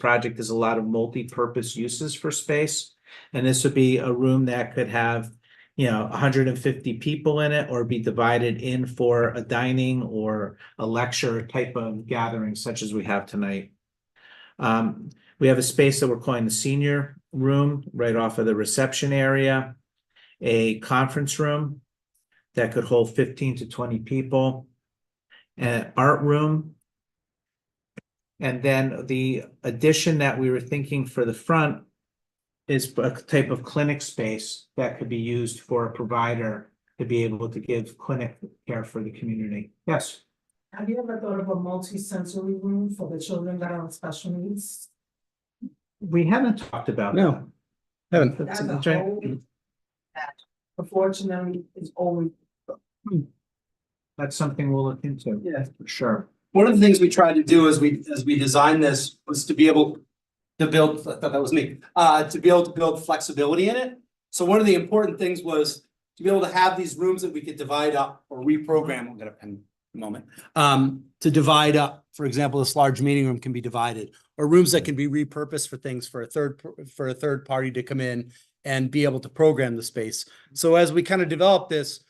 project is a lot of multi-purpose uses for space. And this would be a room that could have, 150 people in it, or be divided in for a dining or a lecture type of gathering such as we have tonight. We have a space that we're calling the senior room right off of the reception area, a conference room that could hold 15 to 20 people, an art room. And then the addition that we were thinking for the front is a type of clinic space that could be used for a provider to be able to give clinic care for the community. Yes. Have you ever thought of a multi-sensory room for the children that are on special needs? We haven't talked about No, haven't. That's a whole that unfortunately is always. That's something we'll look into. Yeah. For sure. One of the things we tried to do as we designed this was to be able to build, I thought that was me, to be able to build flexibility in it. So one of the important things was to be able to have these rooms that we could divide up or reprogram. We'll get a pen in a moment. To divide up, for example, this large meeting room can be divided, or rooms that can be repurposed for things for a third party to come in and be able to program the space. So as we kind of developed this,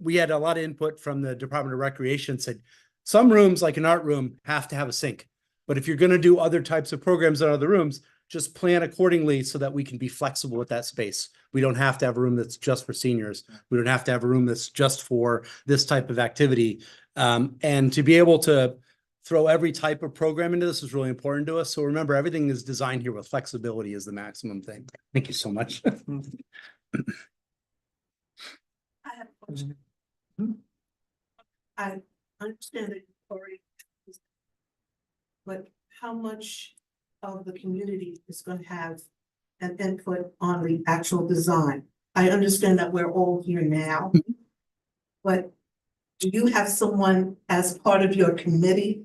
we had a lot of input from the Department of Recreation. Said some rooms, like an art room, have to have a sink. But if you're going to do other types of programs in other rooms, just plan accordingly so that we can be flexible with that space. We don't have to have a room that's just for seniors. We don't have to have a room that's just for this type of activity. And to be able to throw every type of program into this is really important to us. So remember, everything is designed here with flexibility as the maximum thing. Thank you so much. I have a question. I understand that you've already, but how much of the community is going to have an input on the actual design? I understand that we're all here now, but do you have someone as part of your committee?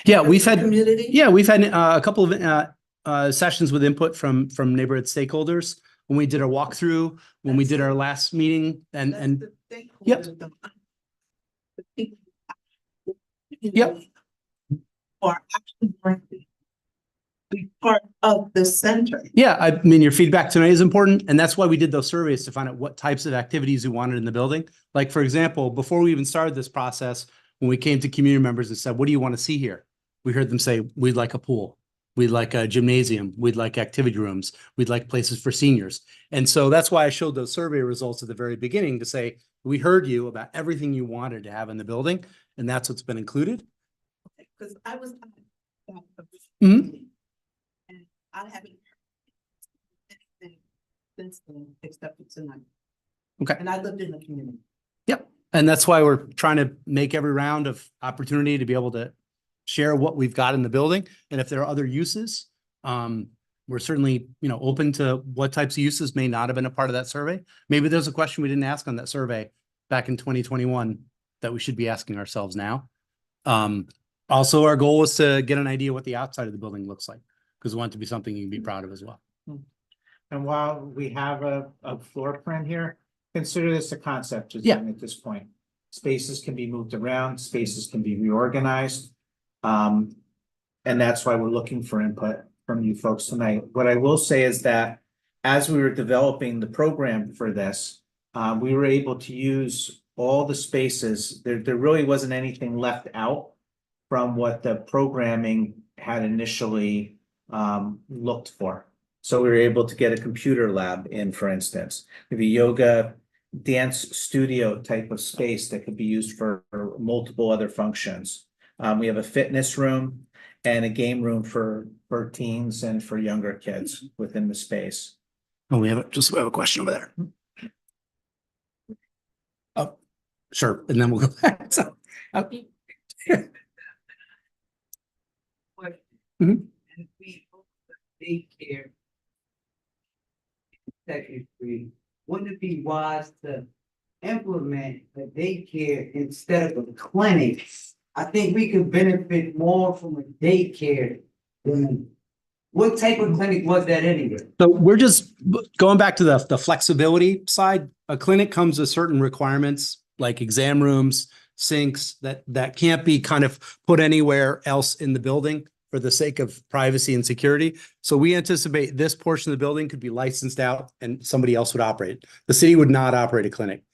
Yeah, we've had community. Yeah, we've had a couple of sessions with input from neighborhood stakeholders when we did our walkthrough, when we did our last meeting, and yep. Yep. Are actually going to be part of the center. Yeah, I mean, your feedback tonight is important, and that's why we did those surveys, to find out what types of activities we wanted in the building. Like, for example, before we even started this process, when we came to community members and said, what do you want to see here? We heard them say, we'd like a pool. We'd like a gymnasium. We'd like activity rooms. We'd like places for seniors. And so that's why I showed those survey results at the very beginning to say, we heard you about everything you wanted to have in the building, and that's what's been included. Because I was Mhm. and I haven't heard anything since then except for tonight. Okay. And I lived in the community. Yep. And that's why we're trying to make every round of opportunity to be able to share what we've got in the building. And if there are other uses, we're certainly, open to what types of uses may not have been a part of that survey. Maybe there's a question we didn't ask on that survey back in 2021 that we should be asking ourselves now. Also, our goal is to get an idea what the outside of the building looks like, because we want it to be something you can be proud of as well. And while we have a floor plan here, consider this a concept design at this point. Spaces can be moved around, spaces can be reorganized. And that's why we're looking for input from you folks tonight. What I will say is that as we were developing the program for this, we were able to use all the spaces. There really wasn't anything left out from what the programming had initially looked for. So we were able to get a computer lab in, for instance, maybe yoga, dance studio type of space that could be used for multiple other functions. We have a fitness room and a game room for teens and for younger kids within the space. Oh, we have a question over there. Oh, sure. And then we'll go back. So, And we daycare technically, wouldn't it be wise to implement a daycare instead of a clinic? I think we could benefit more from a daycare than what type of clinic was that anyway? So we're just going back to the flexibility side. A clinic comes with certain requirements like exam rooms, sinks that can't be kind of put anywhere else in the building. for the sake of privacy and security. So we anticipate this portion of the building could be licensed out and somebody else would operate. The city would not operate a clinic.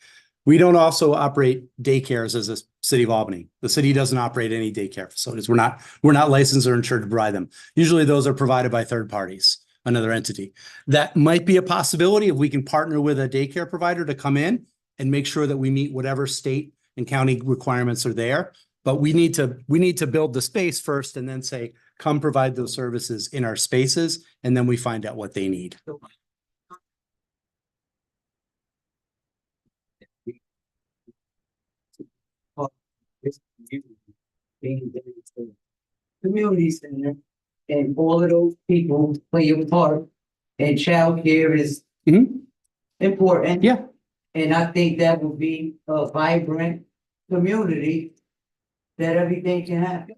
We don't also operate daycares as a city of Albany. The city doesn't operate any daycare facilities. We're not licensed or insured to provide them. Usually those are provided by third parties, another entity. That might be a possibility if we can partner with a daycare provider to come in and make sure that we meet whatever state and county requirements are there. But we need to build the space first and then say, come provide those services in our spaces, and then we find out what they need. Community center, and all of those people play a part, and childcare is important. Yeah. And I think that would be a vibrant community that everything can happen.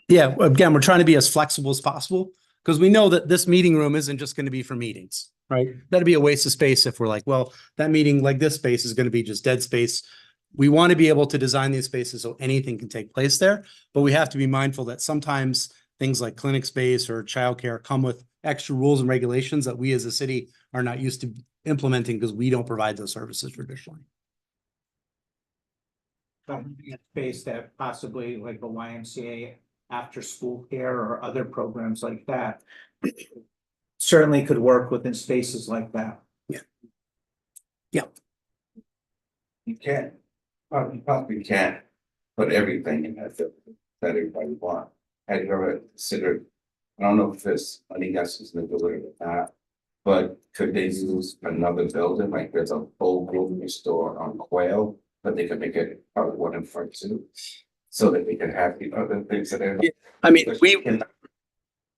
Yeah, again, we're trying to be as flexible as possible because we know that this meeting room isn't just going to be for meetings, right? That'd be a waste of space if we're like, well, that meeting like this space is going to be just dead space. We want to be able to design these spaces so anything can take place there, but we have to be mindful that sometimes things like clinic space or childcare come with extra rules and regulations that we as a city are not used to implementing because we don't provide those services traditionally. Space that possibly like the YMCA after school care or other programs like that certainly could work within spaces like that. You can't, you probably can't put everything in that everybody want. Have you ever considered, I don't know if this, I think that's just in the way with that, but could they use another building, like there's a whole grocery store on Quail, but they could make it part of one in front too, so that they can have the other things that are. I mean,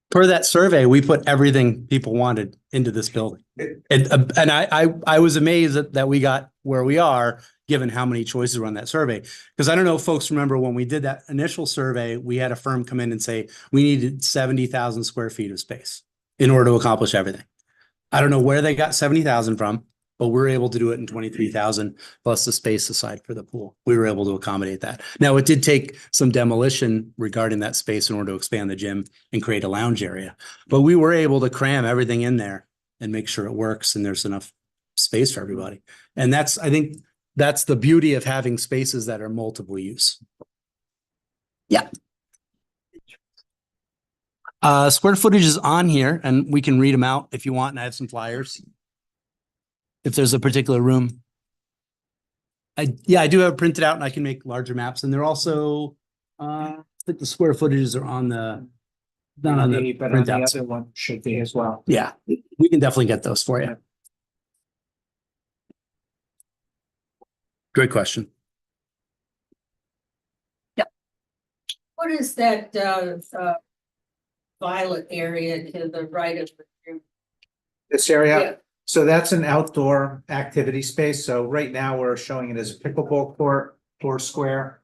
per that survey, we put everything people wanted into this building. And I was amazed that we got where we are, given how many choices were on that survey. Because I don't know if folks remember when we did that initial survey, we had a firm come in and say, we needed 70,000 square feet of space in order to accomplish everything. I don't know where they got 70,000 from, but we're able to do it in 23,000 plus the space aside for the pool. We were able to accommodate that. Now, it did take some demolition regarding that space in order to expand the gym and create a lounge area, but we were able to cram everything in there and make sure it works and there's enough space for everybody. And I think that's the beauty of having spaces that are multiple use. Yeah. Square footage is on here and we can read them out if you want, and I have some flyers. If there's a particular room. I do have it printed out and I can make larger maps, and they're also, I think the square footages are on the, not on the But on the printouts. other one should be as well. Yeah, we can definitely get those for you. Great question. What is that violet area to the right of the room? This area. Yeah. So that's an outdoor activity space. So right now we're showing it as a pickleball court, floor square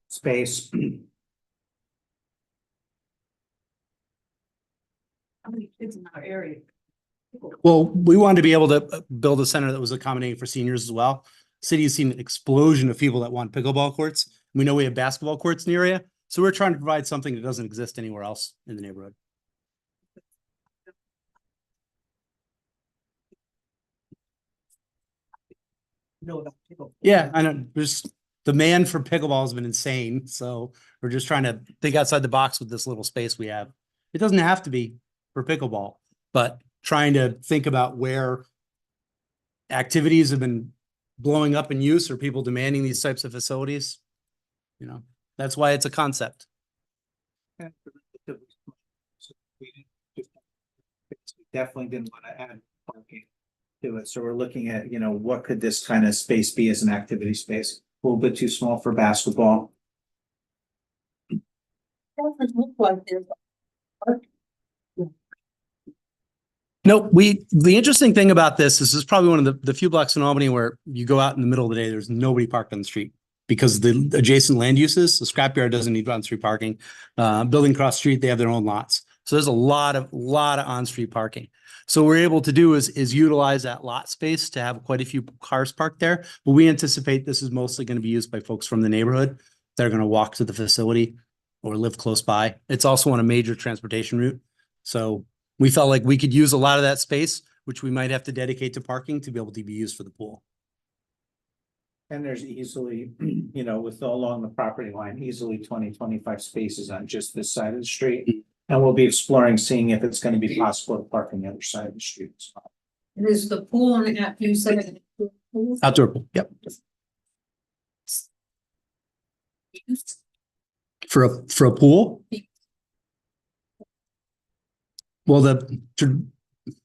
space. How many kids in our area? Well, we wanted to be able to build a center that was accommodating for seniors as well. City has seen an explosion of people that want pickleball courts. We know we have basketball courts in the area, so we're trying to provide something that doesn't exist anywhere else in the neighborhood. No, about people. Yeah, I know. There's demand for pickleball has been insane, so we're just trying to think outside the box with this little space we have. It doesn't have to be for pickleball, but trying to think about where activities have been blowing up in use or people demanding these types of facilities. You know, that's why it's a concept. We definitely didn't want to add parking to it. So we're looking at, what could this kind of space be as an activity space? A little bit too small for basketball. Doesn't look like there's. No, the interesting thing about this is probably one of the few blocks in Albany where you go out in the middle of the day, there's nobody parked on the street because the adjacent land uses, the scrapyard doesn't need on-street parking. Building across the street, they have their own lots. So there's a lot of on-street parking. So what we're able to do is utilize that lot space to have quite a few cars parked there. But we anticipate this is mostly going to be used by folks from the neighborhood that are going to walk to the facility. or live close by. It's also on a major transportation route. So we felt like we could use a lot of that space, which we might have to dedicate to parking to be able to be used for the pool. And there's easily, you know, with all along the property line, easily 20-25 spaces on just this side of the street. And we'll be exploring, seeing if it's gonna be possible to park on the other side of the street as well. And is the pool on the, you said. Outdoor pool, yep. For a pool? Well, the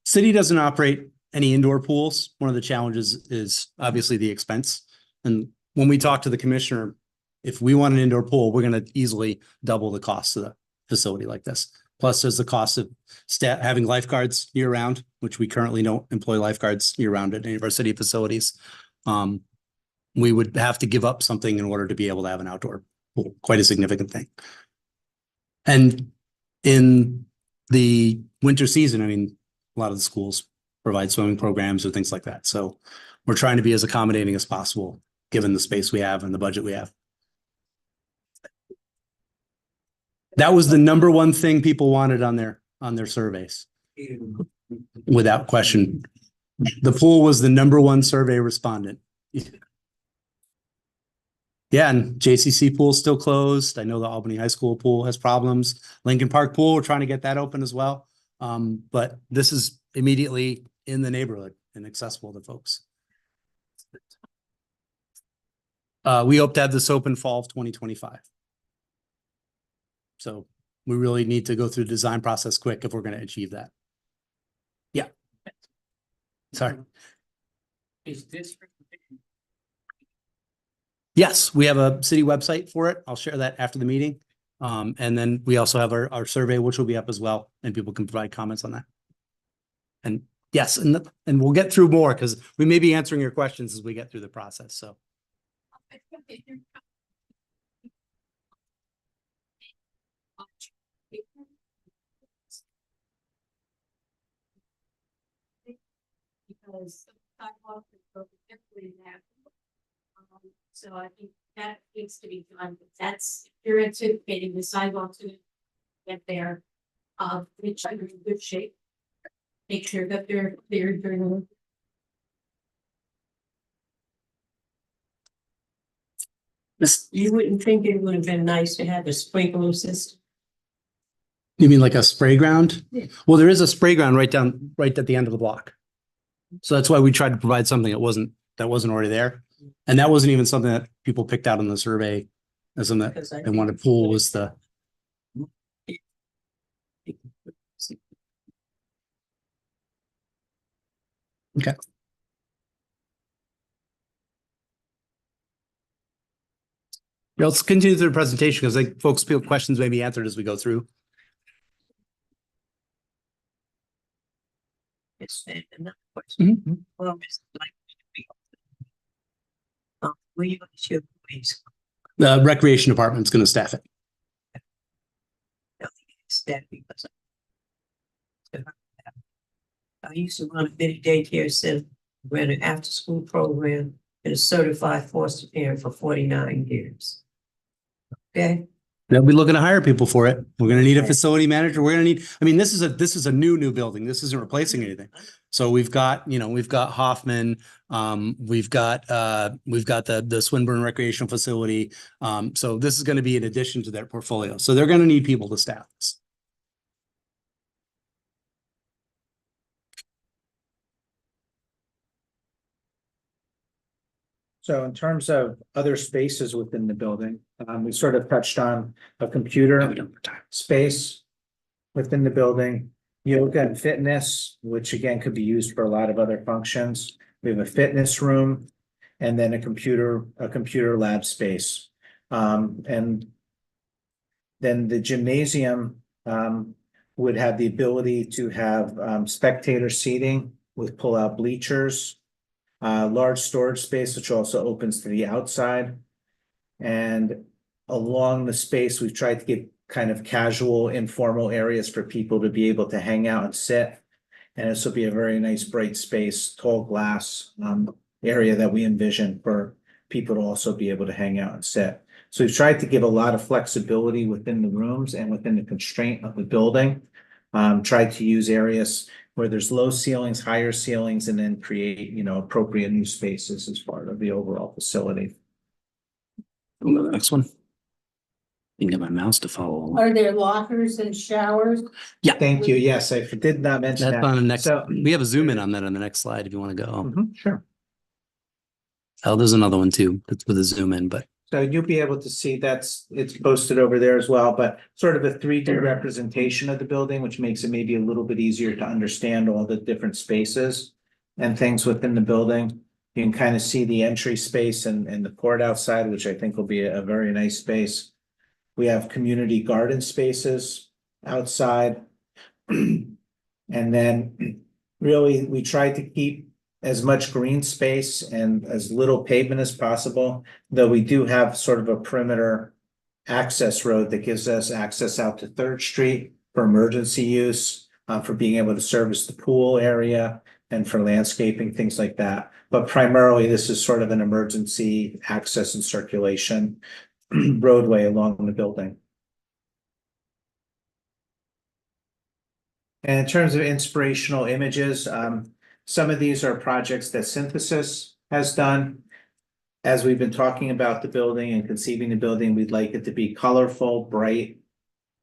city doesn't operate any indoor pools. One of the challenges is obviously the expense. And when we talk to the commissioner, if we want an indoor pool, we're going to easily double the cost of the facility like this. Plus, there's the cost of having lifeguards year round, which we currently don't employ lifeguards year round at any of our city facilities. We would have to give up something in order to be able to have an outdoor pool, quite a significant thing. And in the winter season, I mean, a lot of the schools provide swimming programs or things like that. So we're trying to be as accommodating as possible, given the space we have and the budget we have. That was the number one thing people wanted on their surveys. Without question. The pool was the number one survey respondent. Yeah, and JCC pool still closed. I know the Albany High School pool has problems. Lincoln Park pool, we're trying to get that open as well. But this is immediately in the neighborhood and accessible to folks. We hope to have this open fall of 2025. So we really need to go through the design process quick if we're going to achieve that. Yeah. Sorry. Is this? Yes, we have a city website for it. I'll share that after the meeting. And then we also have our survey, which will be up as well, and people can provide comments on that. And yes, and we'll get through more because we may be answering your questions as we get through the process. So. Because sidewalk is broken differently now. So I think that needs to be done. That's, you're anticipating the sidewalks to get there, which are in good shape. Make sure that they're during. You wouldn't think it would have been nice to have a sprinkler system? You mean like a spray ground? Yeah. Well, there is a spray ground right at the end of the block. So that's why we tried to provide something that wasn't already there. And that wasn't even something that people picked out in the survey as something that they wanted. Pool was the. Okay. Let's continue through the presentation because like folks feel questions may be answered as we go through. Yes, and another question. Well, Mr. will you issue please? The recreation department's going to staff it. Staff because I used to run a mini daycare center, ran an after school program, and a certified foster parent for 49 years. Okay. They'll be looking to hire people for it. We're going to need a facility manager. We're going to need, I mean, this is a new building. This isn't replacing anything. So we've got Hoffman, we've got the Swinburne recreational facility. So this is going to be in addition to their portfolio. So they're going to need people to staff this. So in terms of other spaces within the building, we sort of touched on a computer space within the building, yoga and fitness, which again could be used for a lot of other functions. We have a fitness room and then a computer lab space. And then the gymnasium would have the ability to have spectator seating with pull-out bleachers. Large storage space, which also opens to the outside. And along the space, we've tried to get kind of casual, informal areas for people to be able to hang out and sit. And this will be a very nice, bright space, tall glass area that we envision for people to also be able to hang out and sit. So we've tried to give a lot of flexibility within the rooms and within the constraint of the building. Tried to use areas where there's low ceilings, higher ceilings, and then create, you know, appropriate new spaces as part of the overall facility. Go to the next one. You can get my mouse to follow along. Are there lockers and showers? Thank you. Yes, I did not mention That's that. on the next, So- we have a zoom in on that on the next slide if you want to go. Sure. Oh, there's another one too. That's with a zoom in, but So you'll be able to see it's posted over there as well, but sort of a 3D representation of the building, which makes it maybe a little bit easier to understand all the different spaces and things within the building. You can kind of see the entry space and the court outside, which I think will be a very nice space. We have community garden spaces outside. And then really, we tried to keep as much green space and as little pavement as possible, though we do have sort of a perimeter access road that gives us access out to Third Street for emergency use, for being able to service the pool area and for landscaping, things like that. But primarily, this is sort of an emergency access and circulation roadway along the building. And in terms of inspirational images, some of these are projects that Synthesis has done. As we've been talking about the building and conceiving the building, we'd like it to be colorful, bright,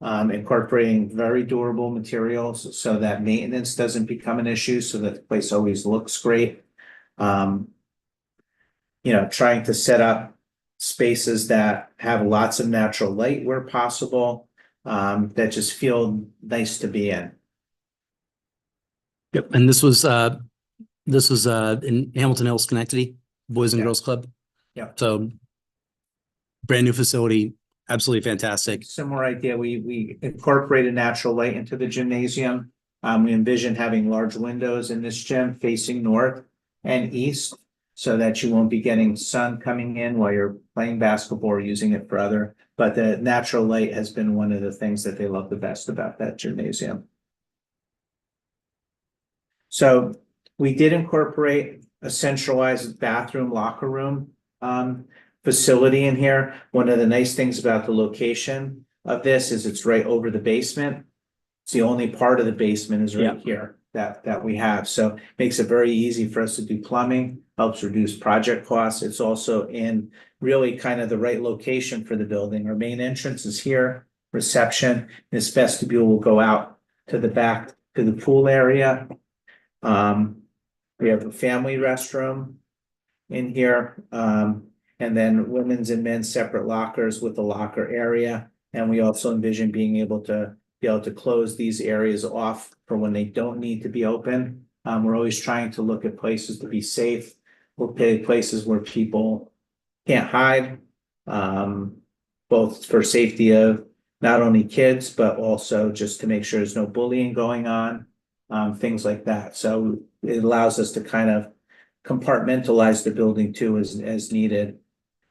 incorporating very durable materials so that maintenance doesn't become an issue, so that the place always looks great. You know, trying to set up spaces that have lots of natural light where possible, that just feel nice to be in. yep. And this was in Hamilton Hills, Schenectady, Boys and Yeah. Girls Club. Yeah. So brand new facility, absolutely fantastic. Similar idea, we incorporated natural light into the gymnasium. We envision having large windows in this gym facing north and east, so that you won't be getting sun coming in while you're playing basketball or using it for other. But the natural light has been one of the things that they love the best about that gymnasium. So we did incorporate a centralized bathroom locker room facility in here. One of the nice things about the location of this is it's right over the basement. It's the only part of the basement is right here that we have. So makes it very easy for us to do plumbing, helps reduce project costs. It's also in really kind of the right location for the building. Our main entrance is here, reception. This vestibule will go out to the back to the pool area. We have a family restroom in here, and then women's and men's separate lockers with a locker area. And we also envision being able to close these areas off for when they don't need to be open. We're always trying to look at places to be safe. We'll pick places where people can't hide, both for safety of not only kids, but also just to make sure there's no bullying going on, things like that. So it allows us to kind of compartmentalize the building too as needed.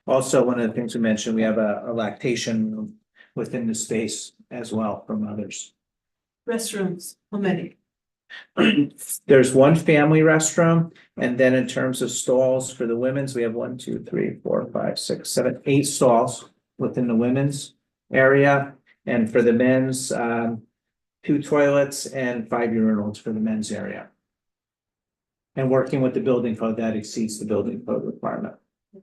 Also, one of the things we mentioned, we have a lactation room within the space as well from others. Restrooms, how many? There's one family restroom, and then in terms of stalls for the women's, we have 1, 2, 3, 4, 5, 6, 7, 8 stalls within the women's area. And for the men's, 2 toilets and 5 urinals for the men's area. And working with the building code, that exceeds the building code requirement.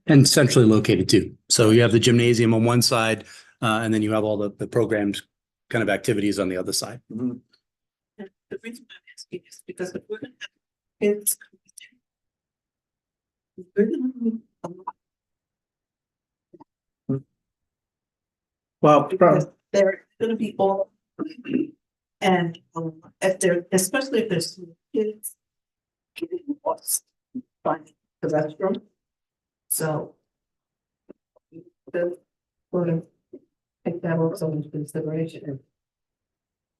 And centrally located too. So you have the gymnasium on one side, and then you have all the programmed kind of activities on the other side. And the reason I'm asking is because if we're gonna have kids. We're gonna need a lot. Well, Because they're gonna be all. And if they're, especially if there's kids. Getting lost, finding the restroom. So. We're gonna take that also into consideration.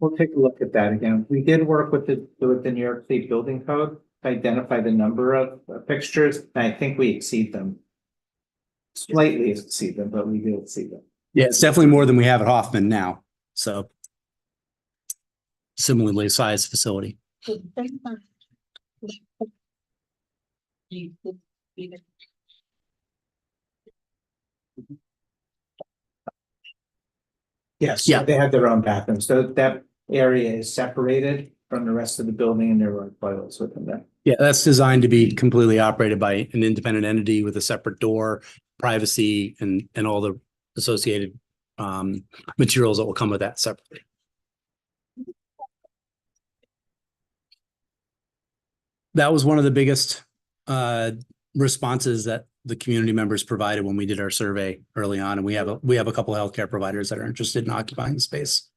we'll take a look at that again. We did work with the New York State Building Code to identify the number of fixtures, and I think we exceed them. Slightly exceed them, but we do exceed them. Yeah, it's definitely more than we have at Hoffman now. So similarly sized facility. Yes, Yeah. they have their own bathrooms. So that area is separated from the rest of the building and there are toilets within there. Yeah, that's designed to be completely operated by an independent entity with a separate door, privacy and all the associated materials that will come with that separately. That was one of the biggest responses that the community members provided when we did our survey early on, and we have a couple of healthcare providers that are interested in occupying the space.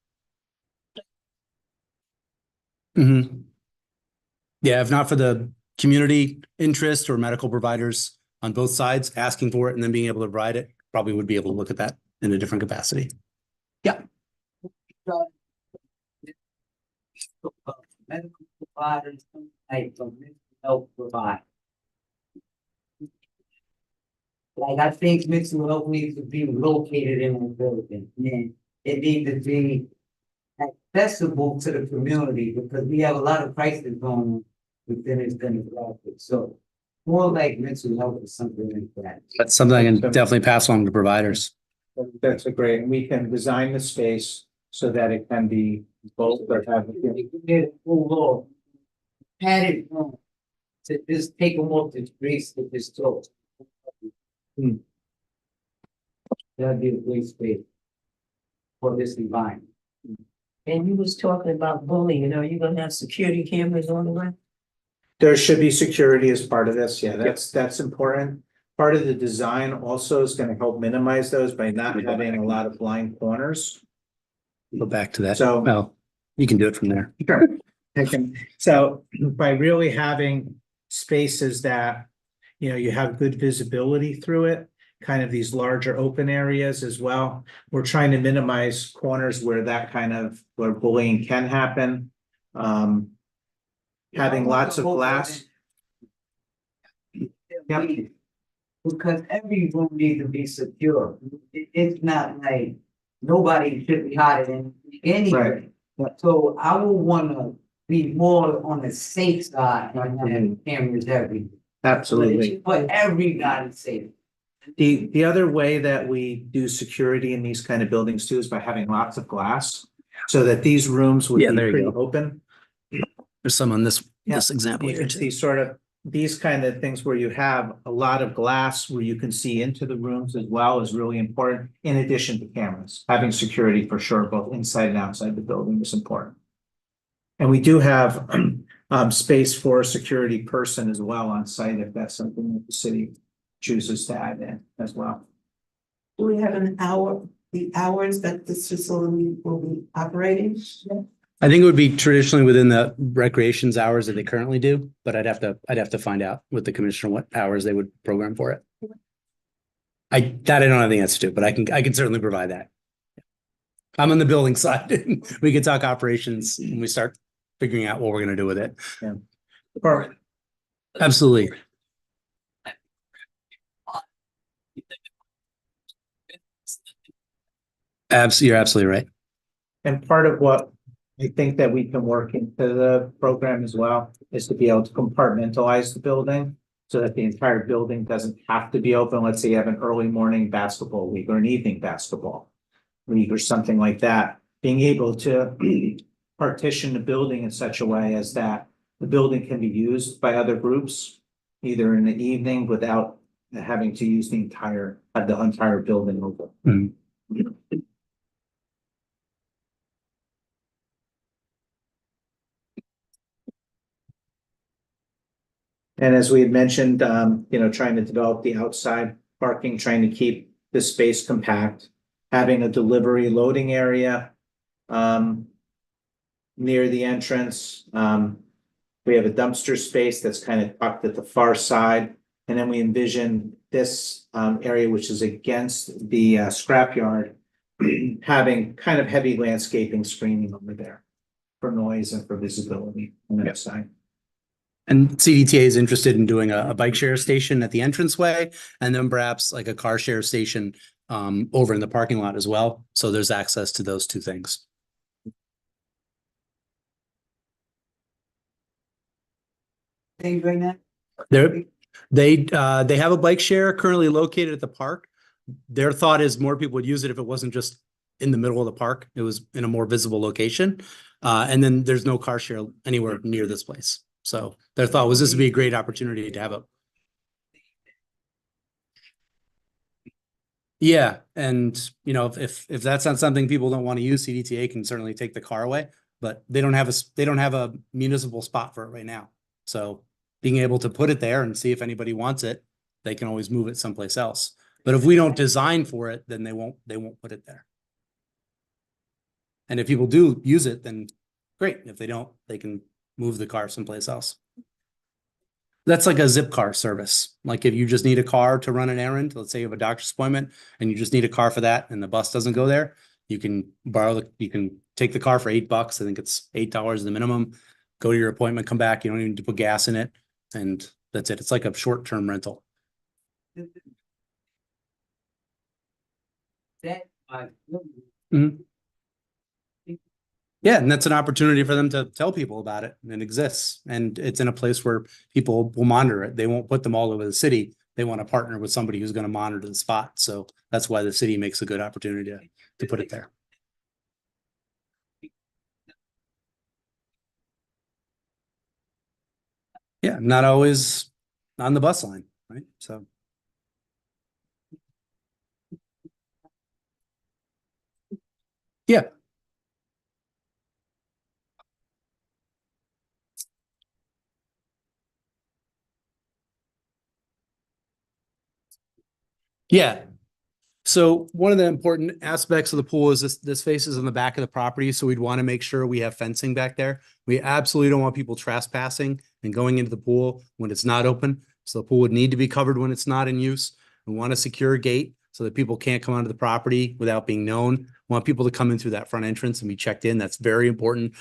Yeah, if not for the community interest or medical providers on both sides asking for it and then being able to provide it, probably would be able to look at that in a different capacity. Medical providers, like, mental health provider. Like, I think mental health needs to be located in the building, and it needs to be accessible to the community, because we have a lot of crisis going on within this demographic, so more like mental health or something like that. That's something I can definitely pass on to providers. That's a great, and we can design the space so that it can be both or have. Had it wrong, to just take them off the streets with this door. That'd be a great space for this environment. And you was talking about bullying, are you gonna have security cameras on the way? There should be security as part of this. Yeah, that's important. Part of the design also is going to help minimize those by not having a lot of blind corners. Go back to that. So- Well, you can do it from there. Sure. So by really having spaces that, you have good visibility through it, kind of these larger open areas as well. We're trying to minimize corners where where bullying can happen. Having lots of glass. Yep. Because every room needs to be secure. It's not like nobody should be hiding anyway. Right. So I would wanna be more on the safe side and have cameras everywhere. Absolutely. But everybody's safe. The other way that we do security in these kind of buildings too is by having lots of glass. So that these rooms would Yeah, be there you pretty go. open. There's some on this example here It's too. these kind of things where you have a lot of glass where you can see into the rooms as well is really important. In addition to cameras, having security for sure, both inside and outside the building is important. And we do have space for a security person as well on site if that's something that the city chooses to add in as well. Do we have the hours that this facility will be operating? I think it would be traditionally within the recreations hours that they currently do, but I'd have to find out with the commissioner what hours they would program for it. I don't have the answer to, but I can certainly provide that. I'm on the building side. We can talk operations when we start figuring out what we're gonna do with it. Yeah. Or Absolutely. You're absolutely right. And part of what I think that we can work into the program as well is to be able to compartmentalize the building so that the entire building doesn't have to be open. Let's say you have an early morning basketball week or an evening basketball week or something like that. Being able to partition the building in such a way as that the building can be used by other groups, either in the evening without having to use the entire building open. Mhm. And as we had mentioned, trying to develop the outside parking, trying to keep the space compact, having a delivery loading area near the entrance. We have a dumpster space that's kind of tucked at the far side. And then we envision this area, which is against the scrapyard, having kind of heavy landscaping screening over there for noise and for visibility on that side. And CDTA is interested in doing a bike share station at the entranceway and then perhaps like a car share station over in the parking lot as well. So there's access to those two things. Things right now. They have a bike share currently located at the park. Their thought is more people would use it if it wasn't just in the middle of the park. It was in a more visible location. And then there's no car share anywhere near this place. So their thought was this would be a great opportunity to have a. Yeah, and you know, if that's not something people don't want to use, CDTA can certainly take the car away, but they don't have a municipal spot for it right now. So being able to put it there and see if anybody wants it, they can always move it someplace else. But if we don't design for it, then they won't put it there. And if people do use it, then great. If they don't, they can move the car someplace else. That's like a zip car service. Like if you just need a car to run an errand, let's say you have a doctor's appointment and you just need a car for that and the bus doesn't go there, you can you can take the car for $8. I think it's $8 the minimum. Go to your appointment, come back. You don't even need to put gas in it. And that's it. It's like a short-term rental. That, Yeah, and that's an opportunity for them to tell people about it, and it exists. And it's in a place where people will monitor it. They won't put them all over the city. They want to partner with somebody who's going to monitor the spot. So that's why the city makes a good opportunity to put it there. Yeah, not always on the bus line, right? So. Yeah. Yeah. So one of the important aspects of the pool is this faces in the back of the property. So we'd want to make sure we have fencing back there. We absolutely don't want people trespassing and going into the pool when it's not open. So the pool would need to be covered when it's not in use. We want a secure gate so that people can't come onto the property without being known. We want people to come in through that front entrance and be checked in. That's very important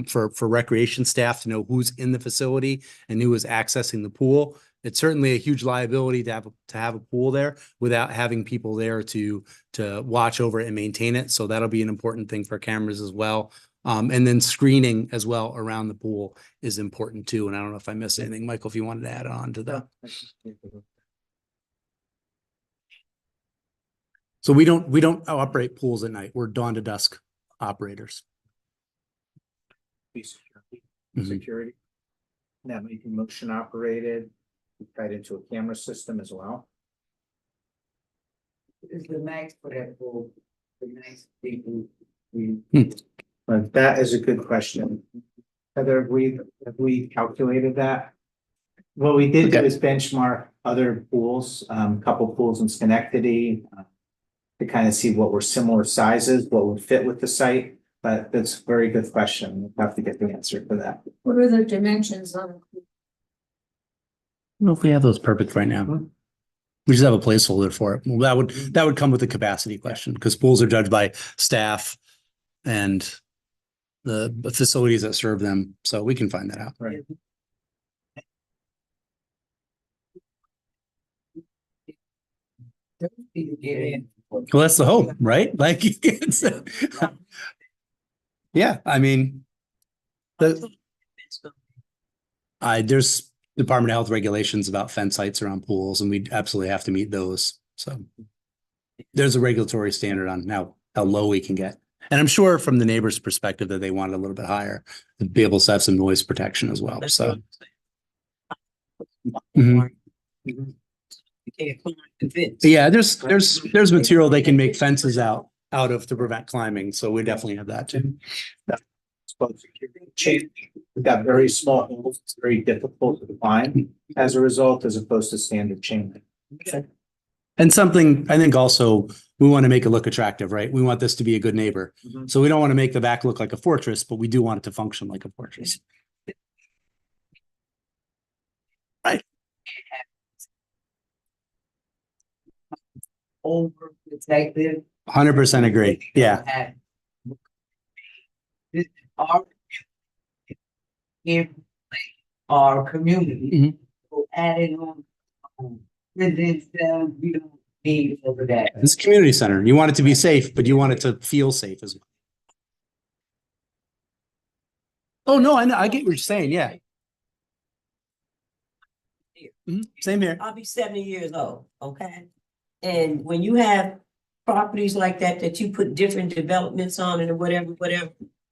for recreation staff to know who's in the facility and who is accessing the pool. It's certainly a huge liability to have a pool there without having people there to watch over it and maintain it. So that'll be an important thing for cameras as well. And then screening as well around the pool is important too. And I don't know if I missed anything, Michael, if you wanted to add on to that. So we don't operate pools at night. We're dawn to dusk operators. Security. That may be motion operated, tied into a camera system as well. is the max for that pool, the nice people. But that is a good question. Heather, have we calculated that? What we did do is benchmark other pools, couple pools in Schenectady, to kind of see what were similar sizes, what would fit with the site. But that's a very good question. We'll have to get the answer for that. What are the dimensions on? I don't know if we have those perfect right now. We just have a placeholder for it. Well, that would come with the capacity question because pools are judged by staff and the facilities that serve them. So we can find that out. Right. Well, that's the hope, right? Like, it's, yeah, I mean, there's Department of Health regulations about fence sites around pools, and we absolutely have to meet those. So there's a regulatory standard on how low we can get. And I'm sure from the neighbor's perspective that they want it a little bit higher to be able to have some noise protection as well. So. Yeah, there's material they can make fences out of to prevent climbing. So we definitely have that too. We've got very small holes. It's very difficult to climb as a result, as opposed to standard chain link. Okay. And something I think also we want to make it look attractive, right? We want this to be a good neighbor. So we don't want to make the back look like a fortress, but we do want it to function like a fortress. Right. Overprotective. 100% agree. Yeah. This our in our community. So adding on residents, we don't need over that. It's a community center. You want it to be safe, but you want it to feel safe as well. Oh, no, I know. I get what you're saying. Yeah. Same here. I'll be 70 years old, okay? And when you have properties like that, that you put different developments on and whatever,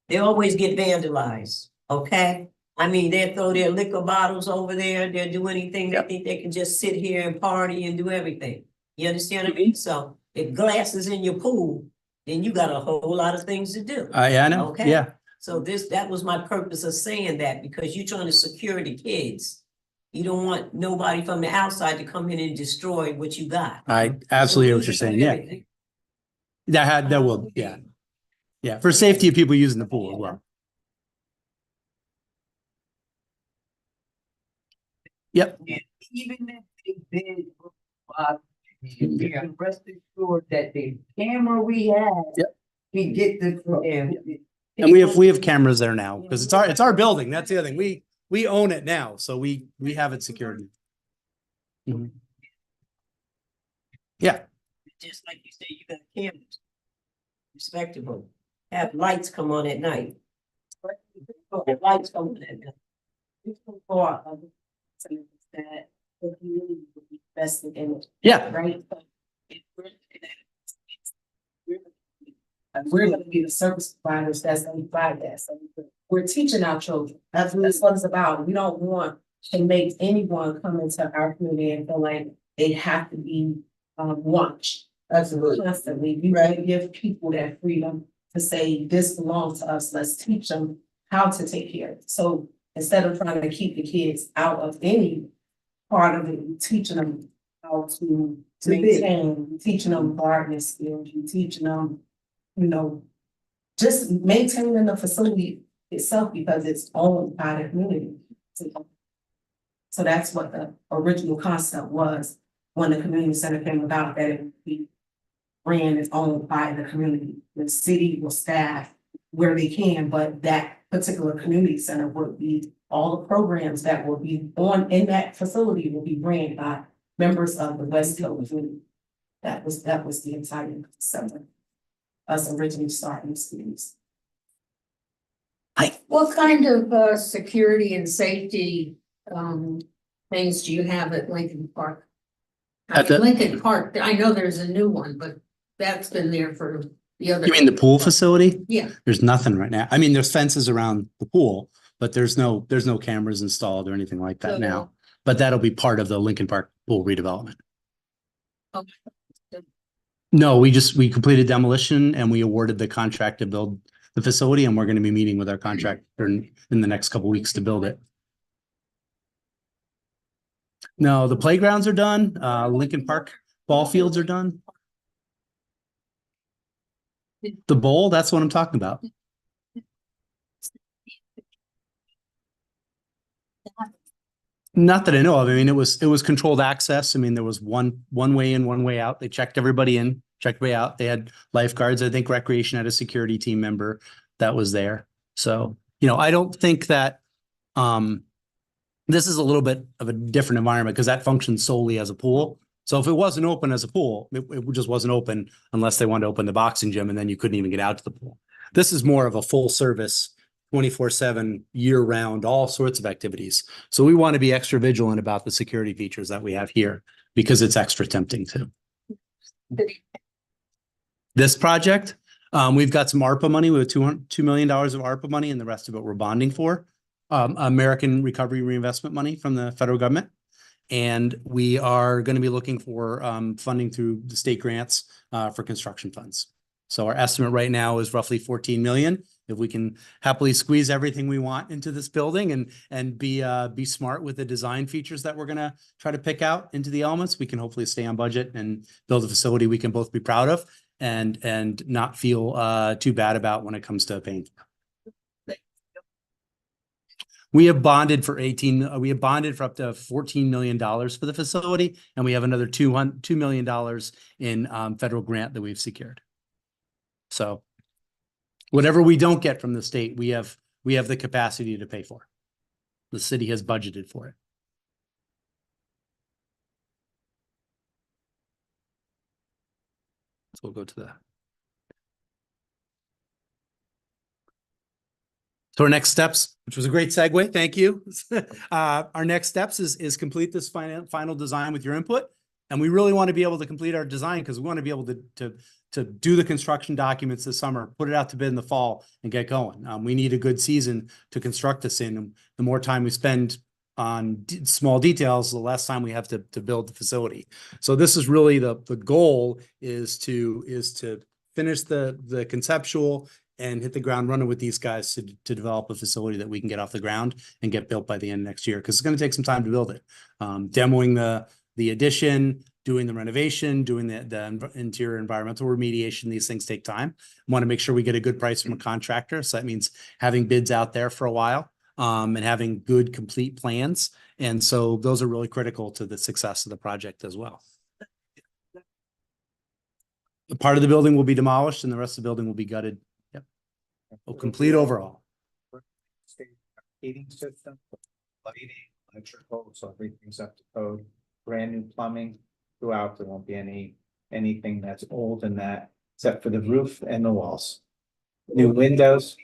they always get vandalized, okay? I mean, they throw their liquor bottles over there, they'll do anything, they think they can just sit here and party and do everything. You understand what I mean? So if glass is in your pool, then you got a whole lot of things to do. Yeah, I know, Okay. yeah. So that was my purpose of saying that, because you're trying to secure the kids. You don't want nobody from the outside to come in and destroy what you got. I absolutely hear what So you're we saying, do yeah. everything. That will, yeah. Yeah, for safety of people using the pool as well. Yep. Even if they did, you can rest assured that the camera we have. Yep. We get the. And we have cameras there now, because it's our building. That's the other thing. We own it now, so we have it secured. Mhm. Yeah, Just like you say, you got cameras. Respectable. Have lights come on at night. Have lights come on at night. For something that the community would be invested in it, yeah, right? But if we're gonna be the service providers that's gonna provide that, so we're teaching our children, that's what it's about. We don't want to make anyone come into our community and feel like they have to be watched. Absolutely. Constantly, we rather give people that freedom to say, this belongs to us, let's teach them how to take care of it. So instead of trying to keep the kids out of any part of it, we're teaching them how to maintain, we're teaching them gardening skills, we're teaching them, you know, just maintaining the facility itself because it's owned by the community. So that's what the original concept was when the community center came about, that it would be ran and owned by the community. The city will staff where they can, but that particular community center would be, all the programs that will be on in that facility will be ran by members of the West Coast community. That was the entire concept. Us originally starting the schools. What kind of security and safety things do you have at Lincoln Park? At the- Lincoln Park, I know there's a new one, but that's been there for the other. you mean the pool facility? Yeah, There's nothing right now. I mean, there's fences around the pool, but there's no cameras installed or anything like that So- now. But that'll be part of the Lincoln Park pool redevelopment. Okay. No, we completed demolition and we awarded the contract to build the facility, and we're going to be meeting with our contractor in the next couple of weeks to build it. No, the playgrounds are done. Lincoln Park ball fields are done. The bowl, that's what I'm talking about. Not that I know of. I mean, it was controlled access. I mean, there was one way in, one way out. They checked everybody in, checked way out. They had lifeguards. I think Recreation had a security team member that was there. So, I don't think that this is a little bit of a different environment because that functions solely as a pool. So if it wasn't open as a pool, it just wasn't open unless they wanted to open the boxing gym, and then you couldn't even get out to the pool. This is more of a full service 24/7 year round, all sorts of activities. So we want to be extra vigilant about the security features that we have here because it's extra tempting too. This project, we've got some ARPA money. We have $2 million of ARPA money, and the rest of it we're bonding for. American Recovery Reinvestment money from the federal government. And we are going to be looking for funding through the state grants for construction funds. So our estimate right now is roughly 14 million. If we can happily squeeze everything we want into this building and be smart with the design features that we're going to try to pick out into the elements, we can hopefully stay on budget and build a facility we can both be proud of and not feel too bad about when it comes to paying. We have bonded for up to $14 million for the facility, and we have another $2 million in federal grant that we've secured. So whatever we don't get from the state, we have the capacity to pay for. The city has budgeted for it. So we'll go to that. So our next steps, which was a great segue, thank you. Our next steps is complete this final design with your input. And we really want to be able to complete our design because we want to be able to do the construction documents this summer, put it out to bid in the fall and get going. We need a good season to construct this in. And the more time we spend on small details, the less time we have to build the facility. So this is really the goal is to finish the conceptual and hit the ground running with these guys to develop a facility that we can get off the ground and get built by the end of next year. Because it's going to take some time to build it. Demoing the addition, doing the renovation, doing the interior environmental remediation, these things take time. We want to make sure we get a good price from a contractor. So that means having bids out there for a while, and having good complete plans. And so those are really critical to the success of the project as well. A part of the building will be demolished and the rest of the building will be gutted. Yep. A complete overhaul. Heating system, lighting, electrical, so everything's up to code. Brand new plumbing throughout. There won't be anything that's old in that, except for the roof and the walls. New windows.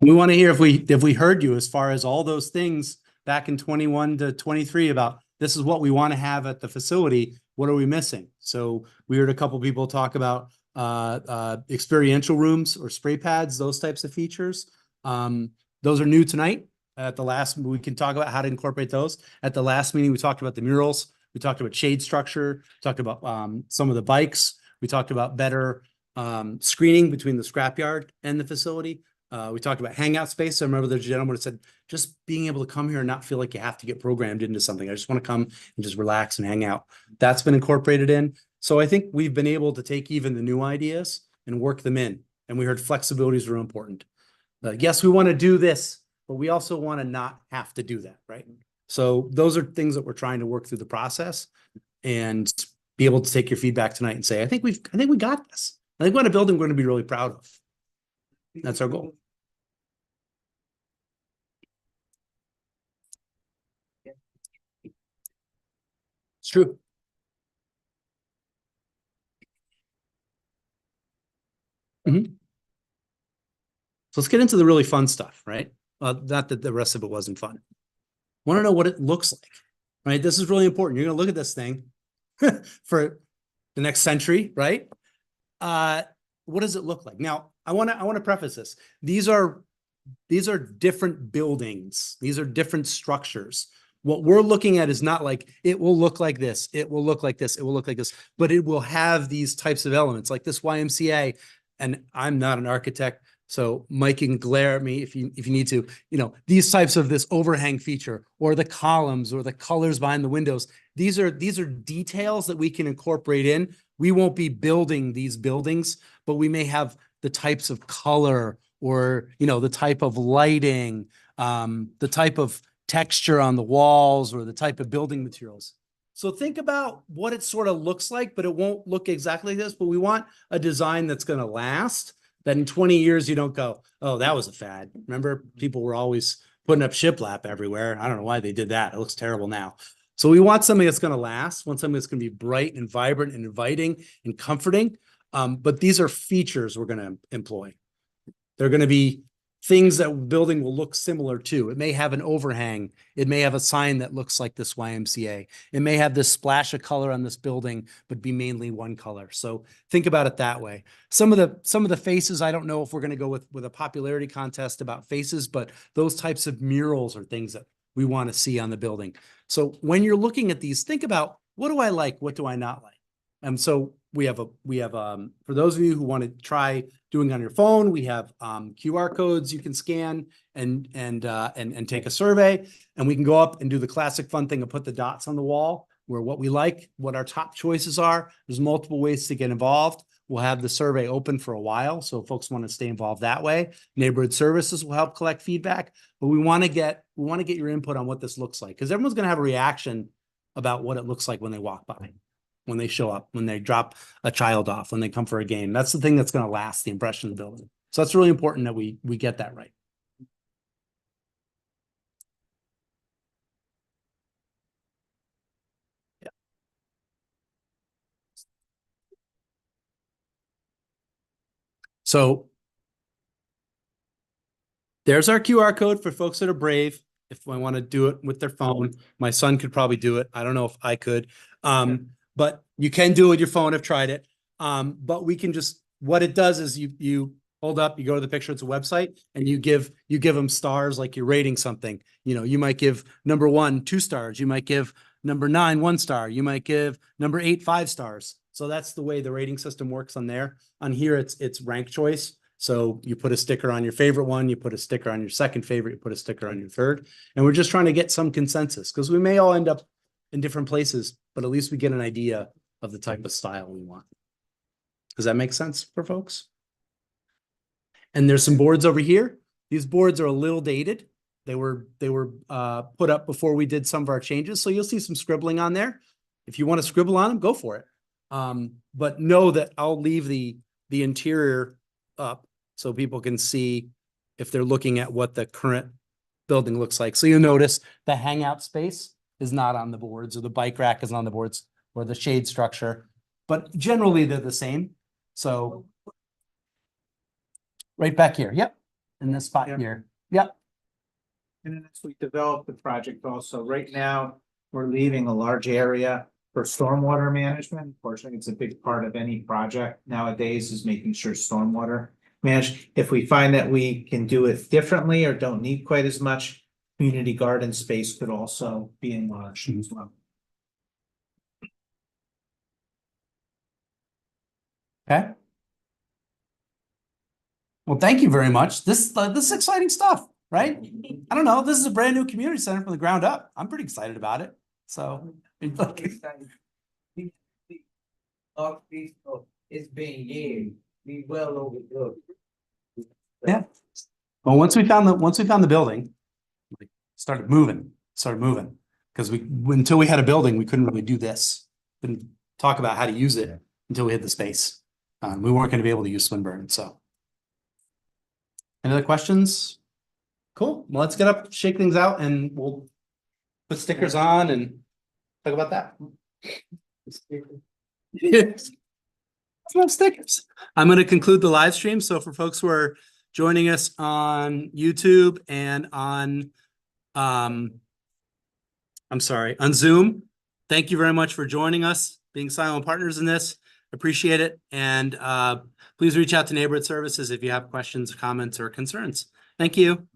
We want to hear if we heard you as far as all those things back in 21 to 23 about this is what we want to have at the facility. What are we missing? So we heard a couple people talk about experiential rooms or spray pads, those types of features. Those are new tonight. At the last, we can talk about how to incorporate those. At the last meeting, we talked about the murals. We talked about shade structure, talked about some of the bikes. We talked about better screening between the scrapyard and the facility. We talked about hangout space. I remember the gentleman that said, just being able to come here and not feel like you have to get programmed into something. I just want to come and just relax and hang out. That's been incorporated in. So I think we've been able to take even the new ideas and work them in. And we heard flexibility is real important. Yes, we want to do this, but we also want to not have to do that, right? So those are things that we're trying to work through the process and be able to take your feedback tonight and say, I think we got this. I think we want a building we're going to be really proud of. That's our goal. It's true. So let's get into the really fun stuff, right? Not that the rest of it wasn't fun. Want to know what it looks like, right? This is really important. You're going to look at this thing for the next century, right? What does it look like? Now, I want to preface this. These are different buildings. These are different structures. What we're looking at is not like it will look like this, it will look like this, it will look like this, but it will have these types of elements like this YMCA. And I'm not an architect, so Mike can glare at me if you need to, these types of this overhang feature or the columns or the colors behind the windows. These are details that we can incorporate in. We won't be building these buildings, but we may have the types of color or, the type of lighting, the type of texture on the walls or the type of building materials. So think about what it sort of looks like, but it won't look exactly like this, but we want a design that's going to last, that in 20 years, you don't go, oh, that was a fad. Remember, people were always putting up shiplap everywhere. I don't know why they did that. It looks terrible now. So we want something that's going to last, want something that's going to be bright and vibrant and inviting and comforting. But these are features we're going to employ. They're going to be things that building will look similar to. It may have an overhang. It may have a sign that looks like this YMCA. It may have this splash of color on this building, but be mainly one color. So think about it that way. Some of the faces, I don't know if we're going to go with a popularity contest about faces, but those types of murals are things that we want to see on the building. So when you're looking at these, think about, what do I like? What do I not like? And so we have for those of you who want to try doing on your phone, we have QR codes you can scan and take a survey, and we can go up and do the classic fun thing of put the dots on the wall where what we like, what our top choices are. There's multiple ways to get involved. We'll have the survey open for a while, so if folks want to stay involved that way. Neighborhood services will help collect feedback, but we want to get your input on what this looks like, because everyone's going to have a reaction about what it looks like when they walk by, when they show up, when they drop a child off, when they come for a game. That's the thing that's going to last, the impression of the building. So that's really important that we get that right. Yeah. So there's our QR code for folks that are brave. if I want to do it with their phone. My son could probably do it. I don't know if I could. But you can do it with your phone. I've tried it. But we can just, what it does is you hold up, you go to the picture, it's a website, and you give them stars like you're rating something. You know, you might give number 1, 2 stars. You might give number 9, 1 star. You might give number 8, 5 stars. So that's the way the rating system works on there. On here, it's rank choice. So you put a sticker on your favorite one, you put a sticker on your second favorite, you put a sticker on your third. And we're just trying to get some consensus because we may all end up in different places, but at least we get an idea of the type of style we want. Does that make sense for folks? And there's some boards over here. These boards are a little dated. They were put up before we did some of our changes. So you'll see some scribbling on there. If you want to scribble on them, go for it. But know that I'll leave the interior up so people can see if they're looking at what the current building looks like. So you'll notice the hangout space is not on the boards, or the bike rack is on the boards, or the shade structure, but generally they're the same. So right back here. Yep. In this spot here. Yep. And then as we develop the project also, right now, we're leaving a large area for stormwater management. Unfortunately, it's a big part of any project nowadays is making sure stormwater managed. If we find that we can do it differently or don't need quite as much, community garden space could also be enlarged as well. Okay. Well, thank you very much. This is exciting stuff, right? I don't know. This is a brand new community center from the ground up. I'm pretty excited about it. So It's been years, we well overlooked. yeah. Well, once we found the building, we started moving because until we had a building, we couldn't really do this. Couldn't talk about how to use it until we had the space. We weren't going to be able to use Swinburne. So, any other questions? Cool. Well, let's get up, shake things out, and we'll put stickers on and talk about that. Some stickers. I'm going to conclude the live stream. So for folks who are joining us on YouTube and on, on Zoom, thank you very much for joining us, being silent partners in this. Appreciate it. And please reach out to Neighborhood Services if you have questions, comments, or concerns. Thank you.